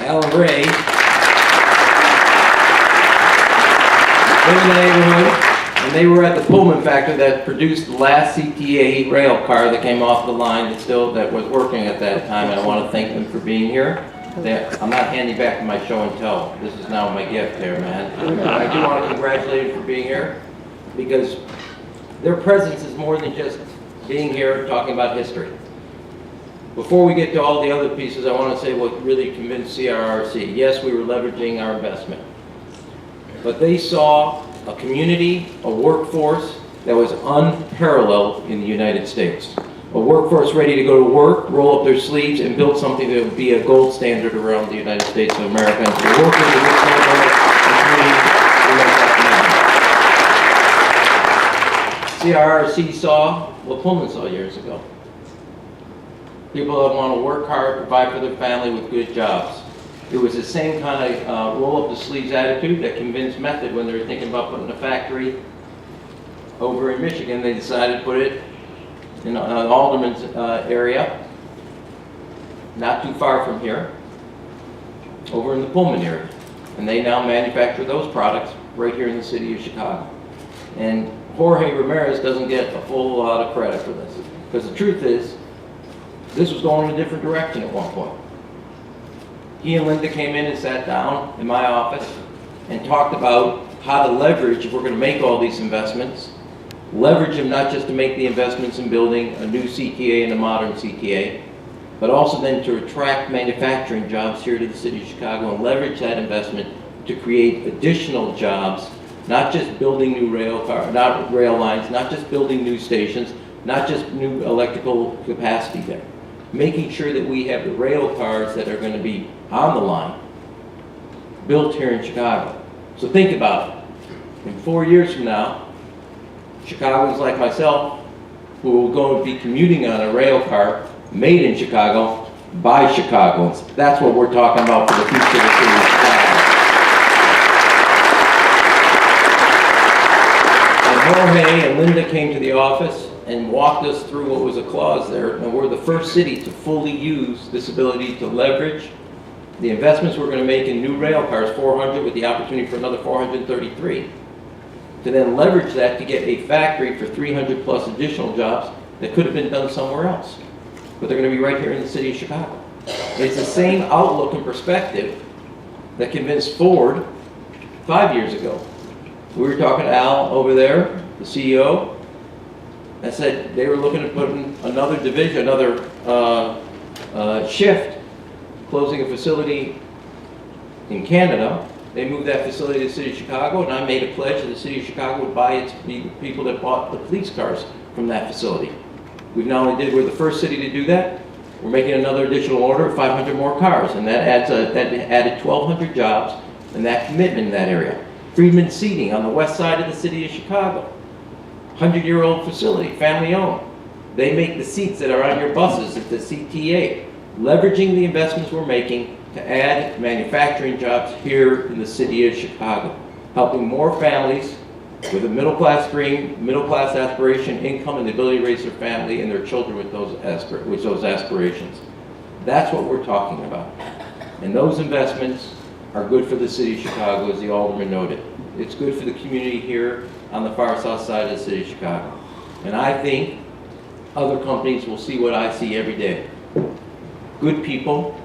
Alan Ray, in the neighborhood, and they were at the Pullman factory that produced the last CTA rail car that came off the line that was working at that time, and I want to thank them for being here. I'm not handing back my show and tell. This is now my gift here, man. I do want to congratulate them for being here, because their presence is more than just being here talking about history. Before we get to all the other pieces, I want to say what really convinced CRRC. Yes, we were leveraging our investment, but they saw a community, a workforce that was unparalleled in the United States. A workforce ready to go to work, roll up their sleeves, and build something that would be a gold standard around the United States of America. And so workers in this neighborhood and community, CRRC saw what Pullman saw years ago. People that want to work hard, provide for their family with good jobs. It was the same kind of roll up the sleeves attitude that convinced Method when they were thinking about putting a factory over in Michigan. They decided to put it in Alderman's area, not too far from here, over in the Pullman area. And they now manufacture those products right here in the city of Chicago. And Jorge Ramirez doesn't get a full lot of credit for this, because the truth is, this was going in a different direction at one point. He and Linda came in and sat down in my office and talked about how to leverage, if we're going to make all these investments, leverage them not just to make the investments in building a new CTA and a modern CTA, but also then to attract manufacturing jobs here to the city of Chicago and leverage that investment to create additional jobs, not just building new rail lines, not just building new stations, not just new electrical capacity there. Making sure that we have the rail cars that are going to be on the line built here in Chicago. So think about it. In 4 years from now, Chicagoans like myself, who will go and be commuting on a rail car made in Chicago by Chicagoans. That's what we're talking about for the future of the city of Chicago. And Jorge and Linda came to the office and walked us through what was a clause there, and we're the first city to fully use this ability to leverage the investments we're going to make in new rail cars, 400 with the opportunity for another 433, to then leverage that to get a factory for 300 plus additional jobs that could have been done somewhere else. But they're going to be right here in the city of Chicago. It's the same outlook and perspective that convinced Ford 5 years ago. We were talking to Al over there, the CEO, and said they were looking at putting another division, another shift, closing a facility in Canada. They moved that facility to the city of Chicago, and I made a pledge that the city of Chicago would buy its people that bought the police cars from that facility. We're the first city to do that. We're making another additional order of 500 more cars, and that added 1,200 jobs and that commitment in that area. Friedman Seating on the west side of the city of Chicago. 100-year-old facility, family owned. They make the seats that are on your buses at the CTA, leveraging the investments we're making to add manufacturing jobs here in the city of Chicago, helping more families with a middle class dream, middle class aspiration, income, and the ability to raise their family and their children with those aspirations. That's what we're talking about. And those investments are good for the city of Chicago, as the Alderman noted. It's good for the community here on the far south side of the city of Chicago. And I think other companies will see what I see every day. Good people,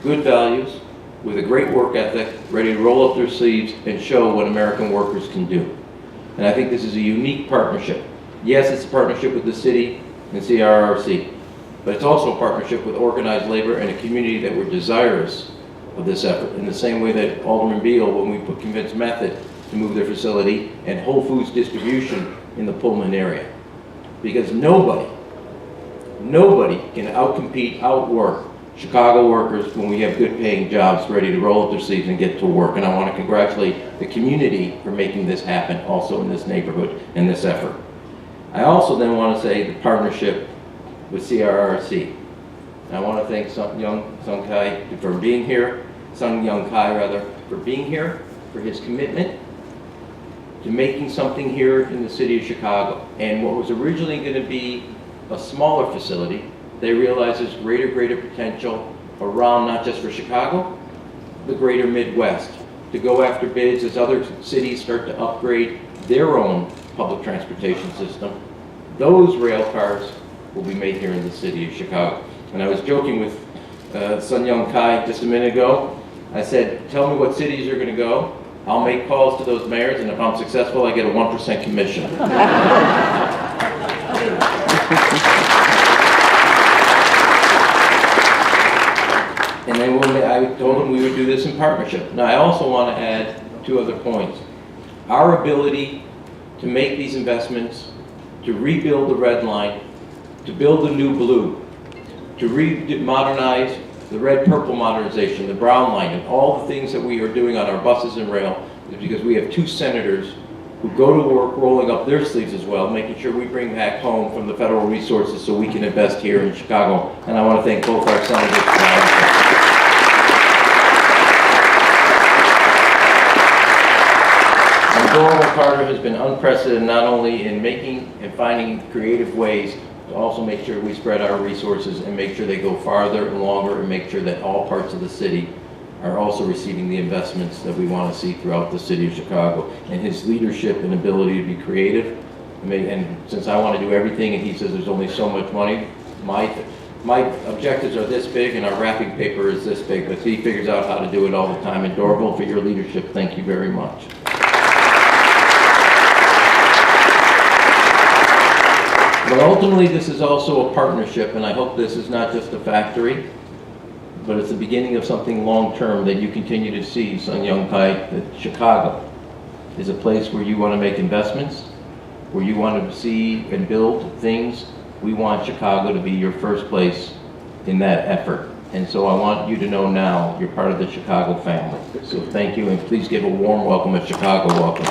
good values, with a great work ethic, ready to roll up their sleeves and show what American workers can do. And I think this is a unique partnership. Yes, it's a partnership with the city and CRRC, but it's also a partnership with organized labor and a community that were desirous of this effort, in the same way that Alderman Beal, when we convinced Method to move their facility, and Whole Foods distribution in the Pullman area. Because nobody can outcompete, outwork Chicago workers when we have good paying jobs ready to roll up their sleeves and get to work. And I want to congratulate the community for making this happen also in this neighborhood and this effort. I also then want to say the partnership with CRRC. And I want to thank Sung Young Kai for being here, for being here, for his commitment to making something here in the city of Chicago. And what was originally going to be a smaller facility, they realized there's greater potential around, not just for Chicago, the greater Midwest, to go after bids as other cities start to upgrade their own public transportation system. Those rail cars will be made here in the city of Chicago. And I was joking with Sun Young Kai just a minute ago. I said, tell me what cities you're going to go. I'll make calls to those mayors, and if I'm successful, I get a 1% commission. And then I told them we would do this in partnership. Now, I also want to add 2 other points. Our ability to make these investments, to rebuild the red line, to build the new blue, to modernize the red-purple modernization, the brown line, and all the things that we are doing on our buses and rail is because we have 2 senators who go to work rolling up their sleeves as well, making sure we bring back home from the federal resources so we can invest here in Chicago. And I want to thank both our senators for that. Doral Carter has been unprecedented not only in making and finding creative ways to also make sure we spread our resources and make sure they go farther and longer and make sure that all parts of the city are also receiving the investments that we want to see throughout the city of Chicago. And his leadership and ability to be creative, and since I want to do everything and he says there's only so much money, my objectives are this big and our wrapping paper is this big, but he figures out how to do it all the time. And Dorval, for your leadership, thank you very much. But ultimately, this is also a partnership, and I hope this is not just a factory, but it's the beginning of something long-term that you continue to see, Sun Young Kai, that Chicago is a place where you want to make investments, where you want to see and build things. We want Chicago to be your first place in that effort. And so I want you to know now you're part of the Chicago family. So thank you, and please give a warm welcome, a Chicago welcome.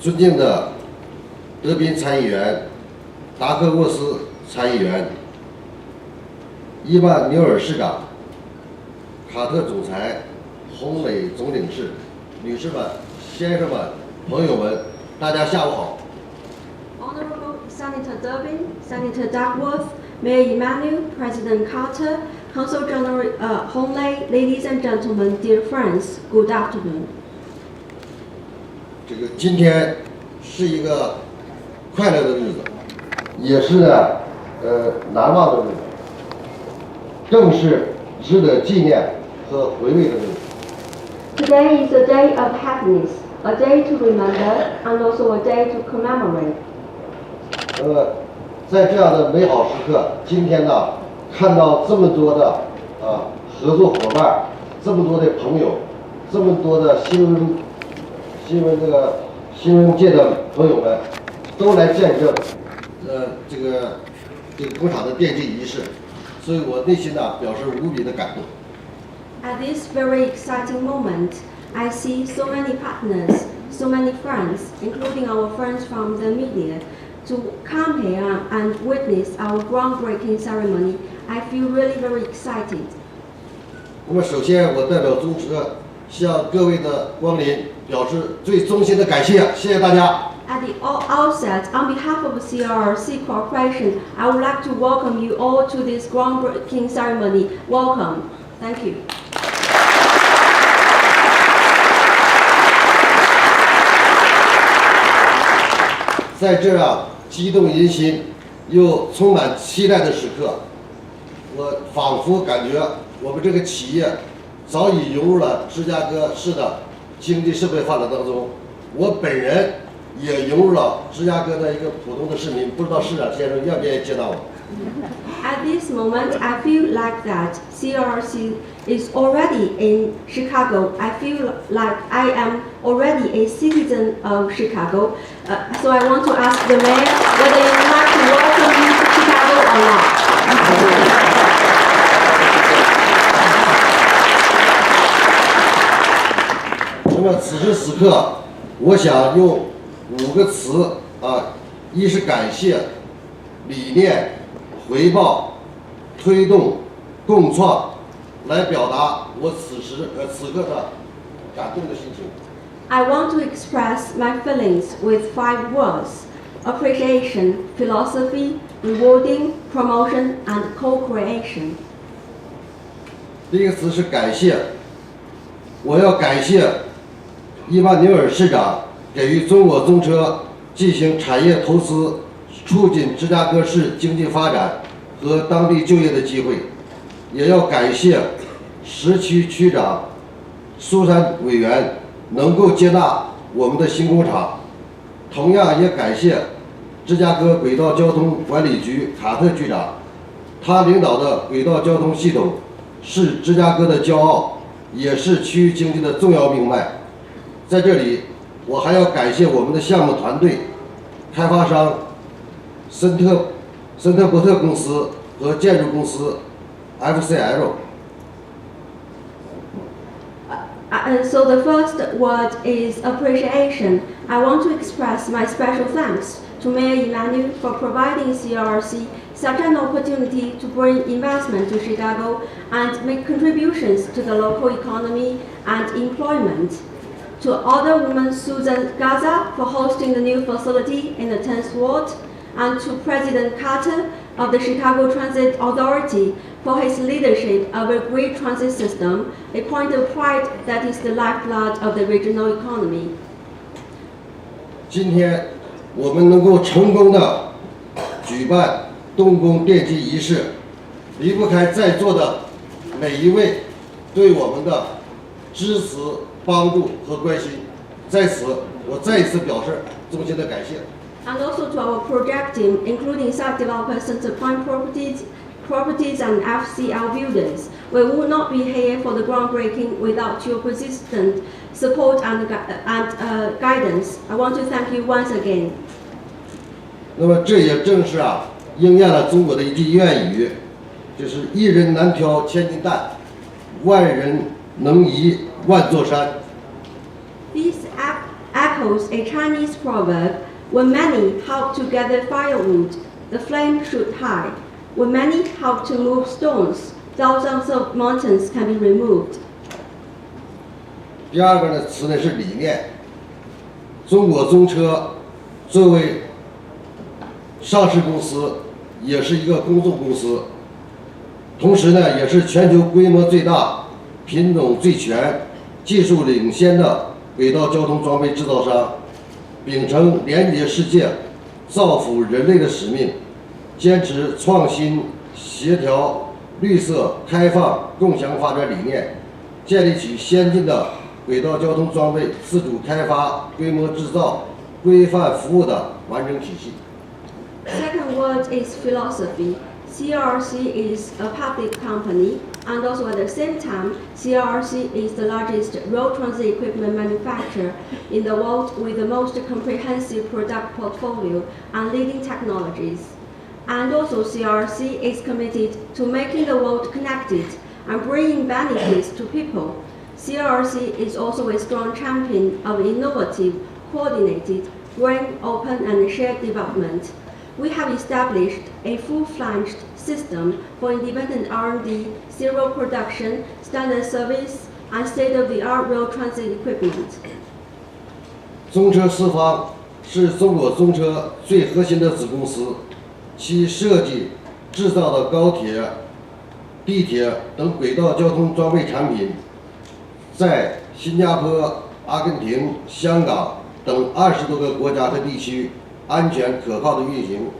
尊敬的德宾参议员、达科沃斯参议员、伊万纽尔市长、卡特总裁、洪磊总领事、女士们、先生们、朋友们，大家下午好。Honorable Senator Durbin, Senator Duckworth, Mayor Emanuel, President Carter, Consul General Honley, ladies and gentlemen, dear friends, good afternoon. 这个今天是一个快乐的日子，也是呢难忘的日子，更是值得纪念和回味的日子。Today is a day of happiness, a day to remember, and also a day to commemorate. 在这样的美好时刻，今天呢，看到这么多的合作伙伴，这么多的朋友，这么多的新闻界的朋友们，都来见证这个工厂的奠基仪式，所以我内心呢表示无比的感动。At this very exciting moment, I see so many partners, so many friends, including our friends from the media, to come here and witness our groundbreaking ceremony. I feel really very excited. 那么首先，我代表中车向各位的光临表示最衷心的感谢，谢谢大家。At the outset, on behalf of CRRC Corporation, I would like to welcome you all to this groundbreaking ceremony. Welcome. Thank you. 在这样激动人心又充满期待的时刻，我仿佛感觉我们这个企业早已融入了芝加哥市的经济社会发展当中。我本人也融入了芝加哥的一个普通的市民，不知道市长先生愿不愿意接纳我。At this moment, I feel like that CRRC is already in Chicago. I feel like I am already a citizen of Chicago. So I want to ask the mayor whether you would like to welcome me to Chicago or not. 那么此时此刻，我想用5个词一是感谢，理念、回报、推动、共创，来表达我此刻的感动的心情。I want to express my feelings with 5 words: appreciation, philosophy, rewarding, promotion, and co-creation. 第一个词是感谢，我要感谢伊曼纽尔市长给予中国中车进行产业投资，促进芝加哥市经济发展和当地就业的机会，也要感谢10区区长苏珊委员能够接纳我们的新工厂，同样也感谢芝加哥轨道交通管理局卡特局长，他领导的轨道交通系统是芝加哥的骄傲，也是区域经济的重要命脉。在这里，我还要感谢我们的项目团队、开发商森特伯特公司和建筑公司 FCL。So the first word is appreciation. I want to express my special thanks to Mayor Emanuel for providing CRRC such an opportunity to bring investment to Chicago and make contributions to the local economy and employment. To Alderwoman Susan Gaza for hosting the new facility in the 10th Ward, and to President Carter of the Chicago Transit Authority for his leadership of a great transit system, a point of pride that is the lifeblood of the regional economy. 今天我们能够成功的举办动工奠基仪式，离不开在座的每一位对我们的支持、帮助和关心。在此，我再一次表示衷心的感谢。And also to our project team, including site developers, Center Point Properties and FCL buildings. We would not be here for the groundbreaking without your persistent support and guidance. I want to thank you once again. 那么这也正是应验了中国的一句谚语，就是一人难挑千斤担，万人能移万座山。 This echoes a Chinese proverb: when many help to gather firewood, the flame shoot high. When many help to move stones, thousands of mountains can be removed. 第二个呢词呢是理念。中国中车作为上市公司，也是一个公众公司，同时呢也是全球规模最大、品种最全、技术领先的轨道交通装备制造商，秉承连接世界、造福人类的使命，坚持创新、协调、绿色、开放、共享发展理念，建立起先进的轨道交通装备自主开发、规模制造、规范服务的完整体系。 Second word is philosophy. CRRC is a public company, and also at the same time, CRRC is the largest road transit equipment manufacturer in the world with the most comprehensive product portfolio and leading technologies. And also CRRC is committed to making the world connected and bringing benefits to people. CRRC is also a strong champion of innovative, coordinated, green, open and shared development. We have established a full-fledged system for independent R&D, serial production, standard service, and state-of-the-art road transit equipment. 中车四方是中国中车最核心的子公司，其设计、制造的高铁、地铁等轨道交通装备产品，在新加坡、阿根廷、香港等20多个国家和地区安全可靠的运行，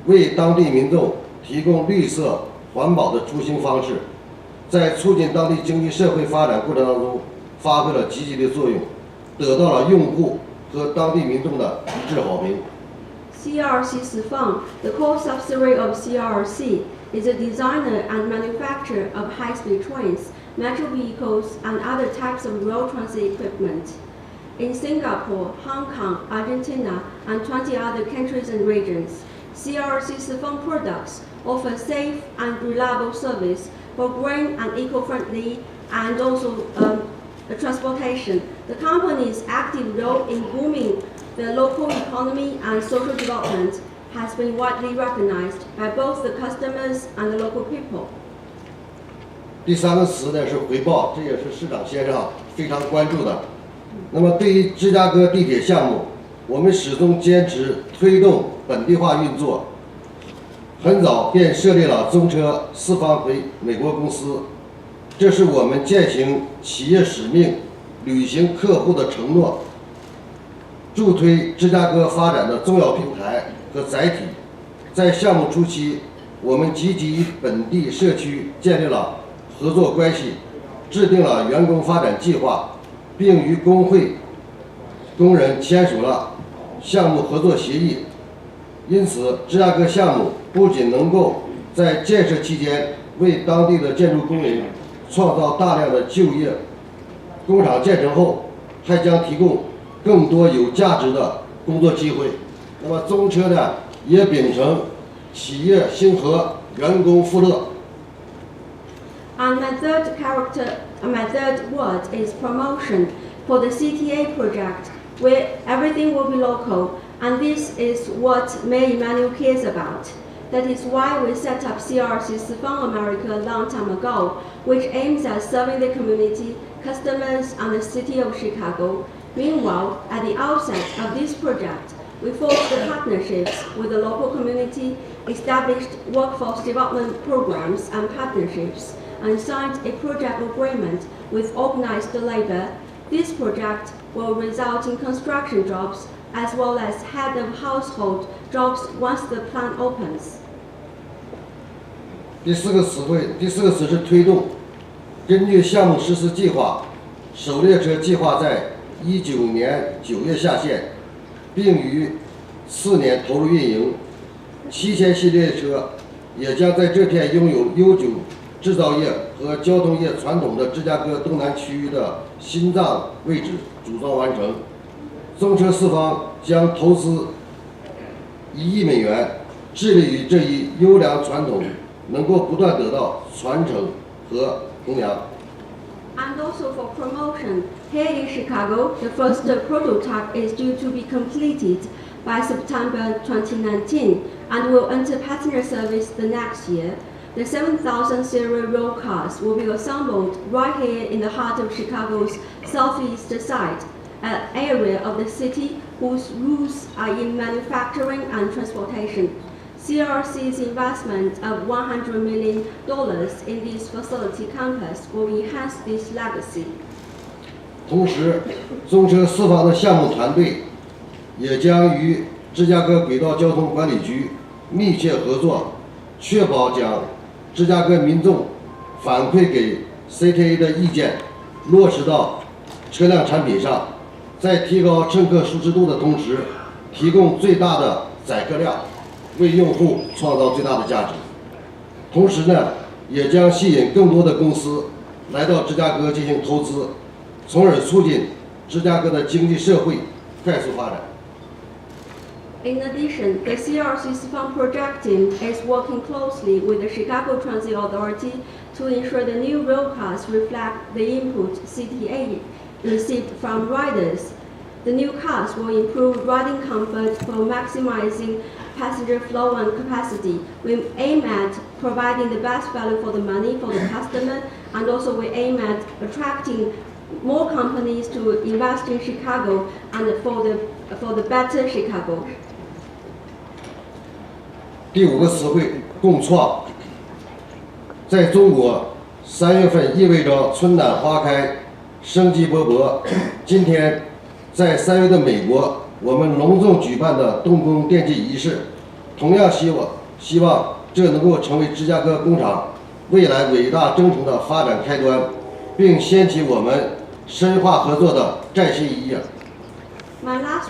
为当地民众提供绿色环保的出行方式，在促进当地经济社会发展过程当中发挥了积极的作用，得到了用户和当地民众的一致好评。 CRRC Sifang, the core subsidiary of CRRC, is a designer and manufacturer of high-speed trains, metro vehicles, and other types of road transit equipment. In Singapore, Hong Kong, Argentina, and 20 other countries and regions, CRRC Sifang products offer safe and reliable service for green and eco-friendly and also transportation. The company's active role in booming the local economy and social development has been widely recognized by both the customers and the local people. 第3个词呢是回报，这也是市长先生非常关注的。那么对于芝加哥地铁项目，我们始终坚持推动本地化运作，很早便设立了中车四方美国公司，这是我们践行企业使命、履行客户的承诺、助推芝加哥发展的重要平台和载体。在项目初期，我们积极与本地社区建立了合作关系，制定了员工发展计划，并与工会工人签署了项目合作协议。因此，芝加哥项目不仅能够在建设期间为当地的建筑工人创造大量的就业，工厂建成后还将提供更多有价值的工作机会。那么中车呢，也秉承企业兴和、员工富乐。And my third word is promotion for the CTA project, where everything will be local, and this is what Mayor Emmanuel cares about. That is why we set up CRRC Sifang America a long time ago, which aims at serving the community, customers, and the city of Chicago. Meanwhile, at the outset of this project, we fostered partnerships with the local community, established workforce development programs and partnerships, and signed a project agreement with organized labor. This project will result in construction jobs as well as head of household jobs once the plant opens. 第四个词是推动。根据项目实施计划，首列车计划在19年9月下线，并于4年投入运营。7000系列车也将在这片拥有悠久制造业和交通业传统的芝加哥东南区域的心脏位置组装完成。中车四方将投资1亿美元，致力于这一优良传统能够不断得到传承和弘扬。And also for promotion, here in Chicago, the first prototype is due to be completed by September 2019 and will enter passenger service the next year. The 7,000 serial rail cars will be assembled right here in the heart of Chicago's southeast side, an area of the city whose roots are in manufacturing and transportation. CRRC's investment of $100 million in this facility campus will enhance this legacy. 同时，中车四方的项目团队也将与芝加哥轨道交通管理局密切合作，确保将芝加哥民众反馈给 CTA 的意见落实到车辆产品上，在提高乘客舒适度的同时，提供最大的载客量，为用户创造最大的价值。同时呢，也将吸引更多的公司来到芝加哥进行投资，从而促进芝加哥的经济社会快速发展。In addition, the CRRC Fund project team is working closely with the Chicago Transit Authority to ensure the new rail cars reflect the input CTA received from riders. The new cars will improve riding comfort for maximizing passenger flow and capacity. We aim at providing the best value for the money for the customer, and also we aim at attracting more companies to invest in Chicago and for the better Chicago. 第5个词汇共创。在中国，3月份意味着春暖花开，生机勃勃。今天，在3月的美国，我们隆重举办的动工奠基仪式，同样希望这能够成为芝加哥工厂未来伟大征程的发展开端，并掀起我们深化合作的崭新一页。My last